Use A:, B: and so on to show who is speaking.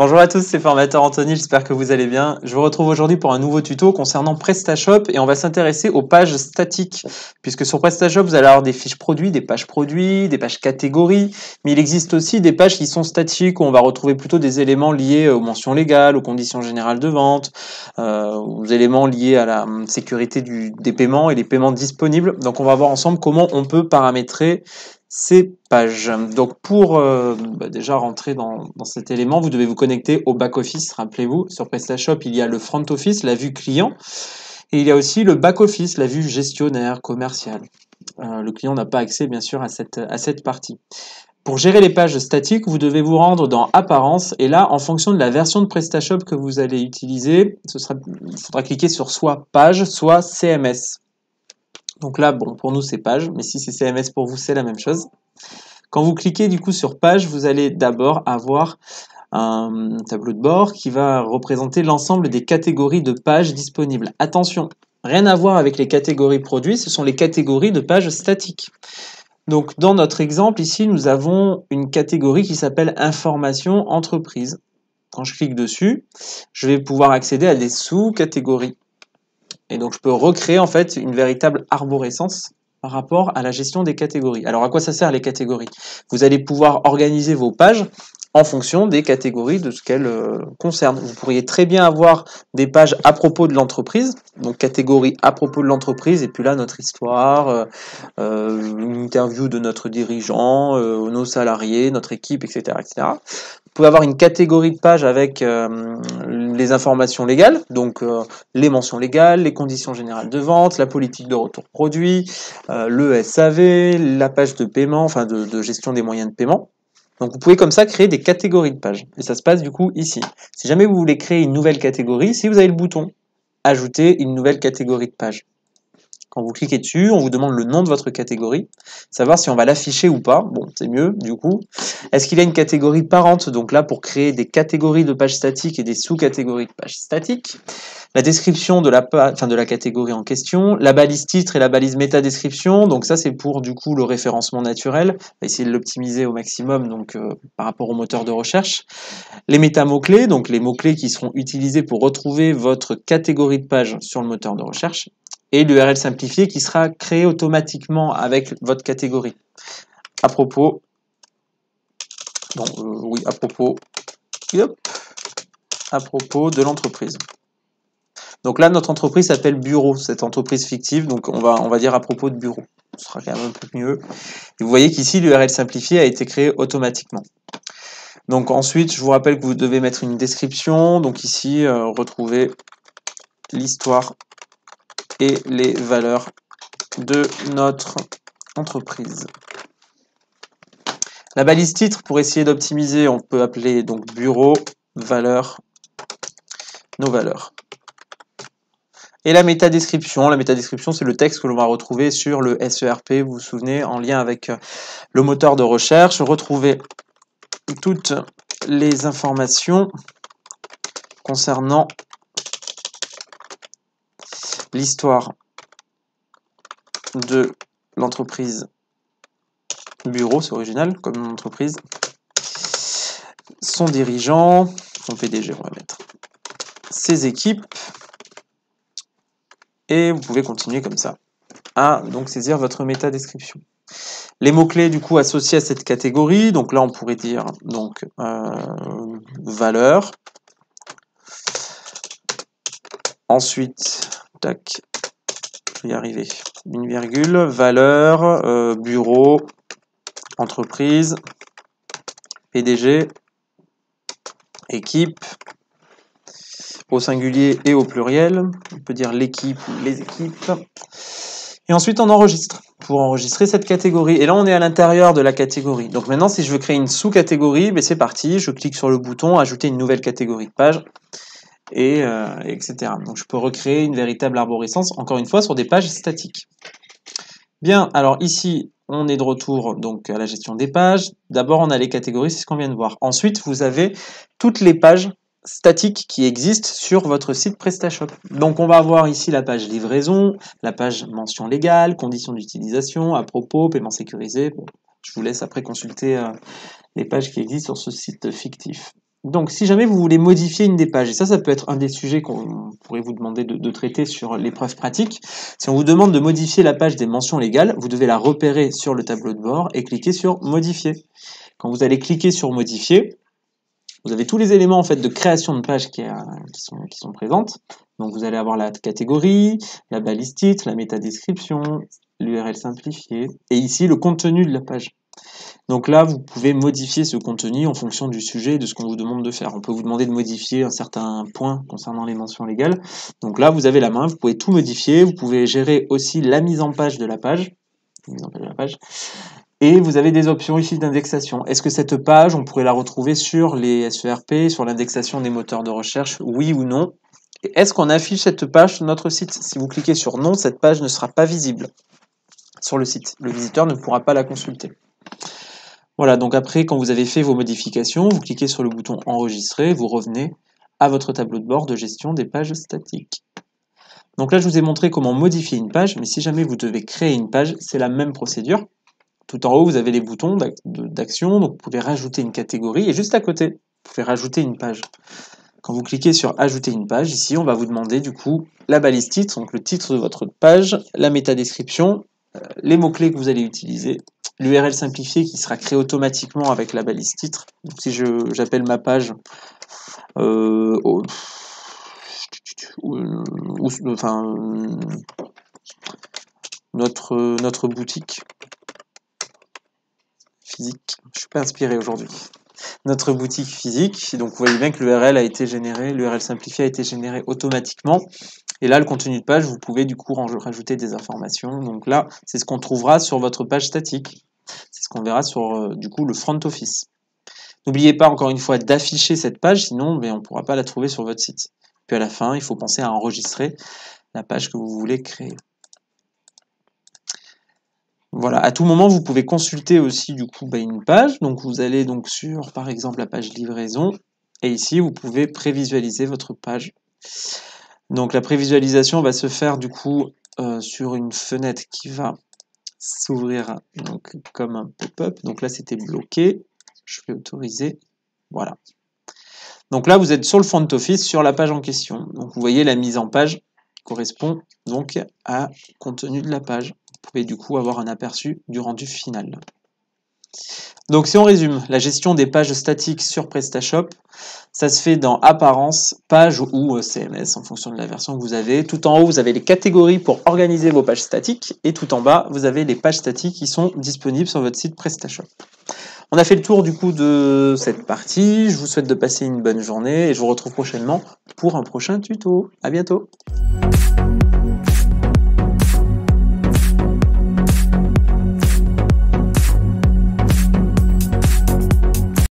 A: Bonjour à tous, c'est Formateur Anthony, j'espère que vous allez bien. Je vous retrouve aujourd'hui pour un nouveau tuto concernant PrestaShop et on va s'intéresser aux pages statiques. Puisque sur PrestaShop, vous allez avoir des fiches produits, des pages catégories, mais il existe aussi des pages qui sont statiques où on va retrouver plutôt des éléments liés aux mentions légales, aux conditions générales de vente, aux éléments liés à la sécurité des paiements et les paiements disponibles. Donc on va voir ensemble comment on peut paramétrer ces pages. Donc pour déjà rentrer dans cet élément, vous devez vous connecter au back-office. Rappelez-vous, sur PrestaShop, il y a le front office, la vue client, et il y a aussi le back-office, la vue gestionnaire, commerciale. Le client n'a pas accès bien sûr à cette partie. Pour gérer les pages statiques, vous devez vous rendre dans Apparence, et là, en fonction de la version de PrestaShop que vous allez utiliser, il faudra cliquer sur soit Page, soit CMS. Donc là, bon, pour nous, c'est Page, mais si c'est CMS pour vous, c'est la même chose. Quand vous cliquez du coup sur Page, vous allez d'abord avoir un tableau de bord qui va représenter l'ensemble des catégories de pages disponibles. Attention, rien à voir avec les catégories produits, ce sont les catégories de pages statiques. Donc dans notre exemple ici, nous avons une catégorie qui s'appelle Information entreprise. Quand je clique dessus, je vais pouvoir accéder à des sous-catégories. Et donc, je peux recréer en fait une véritable arborescence par rapport à la gestion des catégories. Alors, à quoi ça sert les catégories? Vous allez pouvoir organiser vos pages en fonction des catégories de ce qu'elles concernent. Vous pourriez très bien avoir des pages à propos de l'entreprise, donc catégorie à propos de l'entreprise, et puis là, notre histoire, une interview de notre dirigeant, nos salariés, notre équipe, etc., etc. Vous pouvez avoir une catégorie de page avec les informations légales, donc les mentions légales, les conditions générales de vente, la politique de retour produit, le SAV, la page de paiement, enfin de gestion des moyens de paiement. Donc vous pouvez comme ça créer des catégories de pages. Et ça se passe du coup ici. Si jamais vous voulez créer une nouvelle catégorie, si vous avez le bouton « Ajouter une nouvelle catégorie de page », quand vous cliquez dessus, on vous demande le nom de votre catégorie, savoir si on va l'afficher ou pas. Bon, c'est mieux, du coup. Est-ce qu'il y a une catégorie parente? Donc là, pour créer des catégories de pages statiques et des sous-catégories de pages statiques. La description de la catégorie en question. La balise titre et la balise métadescription. Donc ça, c'est pour, du coup, le référencement naturel. On va essayer de l'optimiser au maximum, donc par rapport au moteur de recherche. Les méta-mots-clés, donc les mots-clés qui seront utilisés pour retrouver votre catégorie de page sur le moteur de recherche. Et l'URL simplifié qui sera créé automatiquement avec votre catégorie. À propos, à propos de l'entreprise. Donc là, notre entreprise s'appelle Bureau, cette entreprise fictive, donc on va dire à propos de Bureau. Ce sera quand même un peu mieux. Et vous voyez qu'ici, l'URL simplifié a été créé automatiquement. Donc ensuite, je vous rappelle que vous devez mettre une description. Donc ici, retrouvez l'histoire et les valeurs de notre entreprise. La balise titre, pour essayer d'optimiser, on peut appeler donc bureau, valeurs, nos valeurs. Et la métadescription, c'est le texte que l'on va retrouver sur le SERP, vous vous souvenez, en lien avec le moteur de recherche. Retrouvez toutes les informations concernant l'histoire de l'entreprise Bureau, c'est original comme entreprise, son dirigeant, son PDG on va mettre, ses équipes, et vous pouvez continuer comme ça à donc saisir votre métadescription. Les mots-clés du coup associés à cette catégorie, donc là on pourrait dire donc valeur, ensuite tac, je vais y arriver, une virgule, valeur, bureau, entreprise, PDG, équipe, au singulier et au pluriel, on peut dire l'équipe ou les équipes, et ensuite on enregistre, pour enregistrer cette catégorie, et là on est à l'intérieur de la catégorie. Donc maintenant si je veux créer une sous-catégorie, ben c'est parti, je clique sur le bouton, ajouter une nouvelle catégorie de page, et etc. Donc je peux recréer une véritable arborescence, encore une fois sur des pages statiques. Bien, alors ici on est de retour donc à la gestion des pages. D'abord on a les catégories, c'est ce qu'on vient de voir. Ensuite vous avez toutes les pages statiques qui existent sur votre site PrestaShop. Donc on va avoir ici la page livraison, la page mention légale, conditions d'utilisation, à propos, paiement sécurisé. Bon, je vous laisse après consulter les pages qui existent sur ce site fictif. Donc, si jamais vous voulez modifier une des pages, et ça peut être un des sujets qu'on pourrait vous demander de traiter sur l'épreuve pratique. Si on vous demande de modifier la page des mentions légales, vous devez la repérer sur le tableau de bord et cliquer sur Modifier. Quand vous allez cliquer sur Modifier, vous avez tous les éléments en fait de création de page qui sont présentes. Donc, vous allez avoir la catégorie, la balise titre, la métadescription, l'URL simplifiée, et ici le contenu de la page. Donc là, vous pouvez modifier ce contenu en fonction du sujet et de ce qu'on vous demande de faire. On peut vous demander de modifier un certain point concernant les mentions légales. Donc là, vous avez la main, vous pouvez tout modifier. Vous pouvez gérer aussi la mise en page de la page. Et vous avez des options ici d'indexation. Est-ce que cette page, on pourrait la retrouver sur les SERP, sur l'indexation des moteurs de recherche, oui ou non? Et est-ce qu'on affiche cette page sur notre site? Si vous cliquez sur non, cette page ne sera pas visible sur le site. Le visiteur ne pourra pas la consulter. Voilà, donc après, quand vous avez fait vos modifications, vous cliquez sur le bouton Enregistrer, vous revenez à votre tableau de bord de gestion des pages statiques. Donc là, je vous ai montré comment modifier une page, mais si jamais vous devez créer une page, c'est la même procédure. Tout en haut, vous avez les boutons d'action, donc vous pouvez rajouter une catégorie, et juste à côté, vous pouvez rajouter une page. Quand vous cliquez sur Ajouter une page, ici, on va vous demander du coup la balise titre, donc le titre de votre page, la métadescription, les mots-clés que vous allez utiliser, l'URL simplifiée qui sera créée automatiquement avec la balise titre. Donc si j'appelle ma page notre boutique physique, je suis pas inspiré aujourd'hui. Notre boutique physique, donc vous voyez bien que l'URL a été généré, l'URL simplifiée a été générée automatiquement. Et là, le contenu de page, vous pouvez du coup rajouter des informations. Donc là, c'est ce qu'on trouvera sur votre page statique. C'est ce qu'on verra sur du coup le front office. N'oubliez pas encore une fois d'afficher cette page, sinon on ne pourra pas la trouver sur votre site. Puis à la fin, il faut penser à enregistrer la page que vous voulez créer. Voilà, à tout moment, vous pouvez consulter aussi du coup une page. Donc vous allez donc sur par exemple la page livraison. Et ici, vous pouvez prévisualiser votre page. Donc la prévisualisation va se faire du coup sur une fenêtre qui va s'ouvrir donc comme un pop-up. Donc là c'était bloqué. Je vais autoriser. Voilà. Donc là vous êtes sur le front office, sur la page en question. Donc vous voyez la mise en page correspond donc à contenu de la page. Vous pouvez du coup avoir un aperçu du rendu final. Donc si on résume, la gestion des pages statiques sur PrestaShop, ça se fait dans Apparence, Page ou CMS en fonction de la version que vous avez. Tout en haut, vous avez les catégories pour organiser vos pages statiques et tout en bas, vous avez les pages statiques qui sont disponibles sur votre site PrestaShop. On a fait le tour du coup de cette partie. Je vous souhaite de passer une bonne journée et je vous retrouve prochainement pour un prochain tuto. À bientôt.